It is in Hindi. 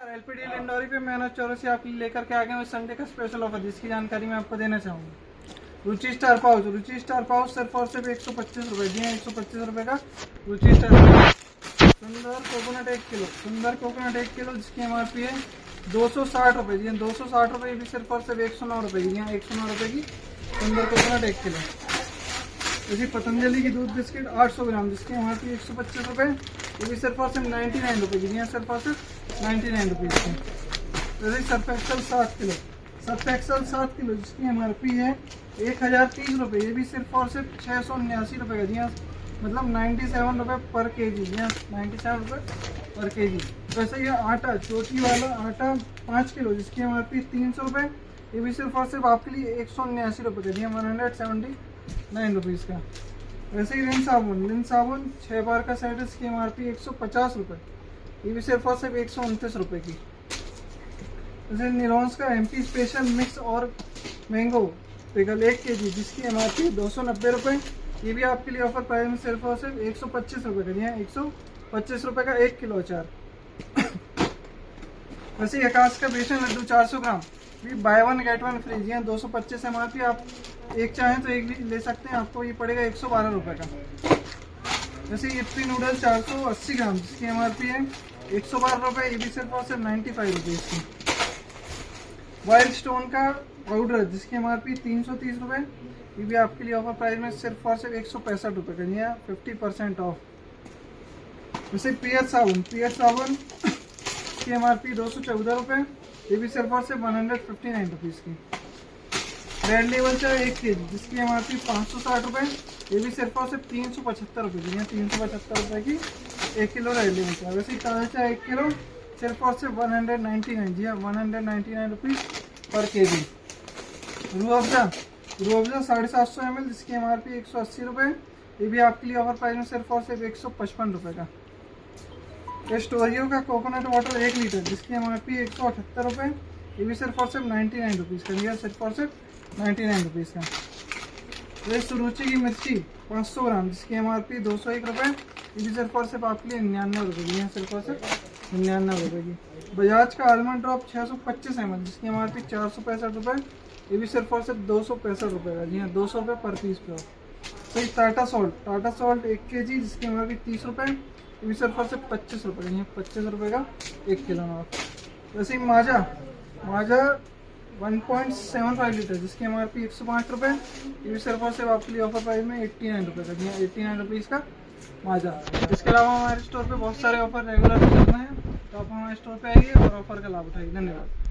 एलपीडी लिंडोरी पे मैंने चौरसी आपके लिए लेकर के आ गए हैं संडे का स्पेशल ऑफर, जिसकी जानकारी मैं आपको देना चाहूँगा। रुचि स्टार पाउच सिर्फ और सिर्फ 125 रुपये। जी हाँ, 125 रुपये का रुचि स्टार पाउच। सुंदर कोकोनट 1 किलो, जिसकी MRP है 260 रुपये। जी हाँ, 260 रुपये, भी सिर्फ और सिर्फ 109 रुपये की। यहाँ 109 रुपये की सुंदर कोकोनट 1 किलो। इसी पतंजलि की दूध बिस्किट 800 ग्राम, जिसकी MRP 125 रुपये, ये भी सिर्फ और सिर्फ 99 रुपये की। यहाँ सिर्फ और सिर्फ 99 रुपीज़ की। जैसे सर्फ एक्सल 7 किलो, जिसकी MRP है 1030 रुपये, ये भी सिर्फ और सिर्फ 679 रुपये का। जी हाँ, मतलब 97 रुपये पर केजी। जी हाँ, 97 रुपये पर केजी। वैसे ये आटा, चोटी वाला आटा 5 किलो, जिसकी MRP 300 रुपये, ये भी सिर्फ और सिर्फ आपके लिए 179 रुपये का। जी हाँ, 179 रुपीज़ का। वैसे ही रिन साबुन 6 बार का सेट, इसकी MRP 150 रुपये, ये भी सिर्फ और सिर्फ 129 रुपये की। जैसे निरॉन्स का MP स्पेशल मिक्स और मैंगो पिकल 1 kg, जिसकी MRP 290 रुपये, ये भी आपके लिए ऑफर प्राइस में सिर्फ और सिर्फ 125 रुपये का। दिया 125 रुपये का 1 किलो अचार। वैसे आकाश का बेसन लड्डू 400 ग्राम, भी बाय 1 गेट 1 फ्री। जी हाँ, 225 MRP, आप एक चाहें तो एक भी ले सकते हैं, आपको ये पड़ेगा 112 रुपये का। वैसे यप्पी नूडल 480 ग्राम, जिसकी MRP है 112 रुपये, ये भी सिर्फ और सिर्फ 95 रुपीज़ की। वाइल्ड स्टोन का पाउडर, जिसकी MRP 330 रुपये, ये भी आपके लिए ऑफर प्राइस में सिर्फ और सिर्फ 165 रुपये का। नहीं 50% ऑफ। वैसे पियर साबुन की MRP 214 रुपये, ये भी सिर्फ और सिर्फ 159 रुपीज़ की। रेड लेवल चाय 1 kg, जिसकी MRP 560 रुपये, ये भी सिर्फ और सिर्फ 375 रुपये की। 375 रुपये की 1 किलो रेड लेवल चाय। वैसे ताज़ा चाय 1 किलो सिर्फ और सिर्फ 199। जी हाँ, 199 रुपीज़ पर kg। रूह अफ़ज़ा 750 ml, जिसकी MRP 180 रुपये, ये भी आपके लिए ऑफर प्राइस में सिर्फ और सिर्फ 155 रुपये का। एस्टोरियो का कोकोनट वाटर 1 लीटर, जिसकी MRP 178 रुपये, ये भी सिर्फ और सिर्फ 99 रुपीज़ का। यह सिर्फ और सिर्फ 99 रुपीज़ का। ये सुरुचि की मिर्ची 500 ग्राम, जिसकी MRP 201 रुपये, ये भी सिर्फ और सिर्फ आपके लिए 99 रुपये की। यहाँ सिर्फ और सिर्फ 99 रुपये की। बजाज का आलमंड ड्रॉप 625 ml, जिसकी MRP 465 रुपये, ये भी सिर्फ और सिर्फ 265 रुपये का। जी हाँ, 200 रुपये पर पीस पे। तो टाटा सॉल्ट 1 kg, जिसकी MRP 30 रुपये, ये भी सिर्फ और सिर्फ 25 रुपये का। 25 रुपये का 1 किलो नॉट। वैसे ही माजा 1.75 लीटर, जिसकी MRP 105 रुपये, ये भी सिर्फ और सिर्फ आपके लिए ऑफर प्राइस में 89 रुपये का। 89 रुपीज़ का माजा। इसके अलावा हमारे स्टोर पे बहुत सारे ऑफर रेगुलर चल रहे हैं, तो आप हमारे स्टोर पे आइए और ऑफर का लाभ उठाइए। धन्यवाद।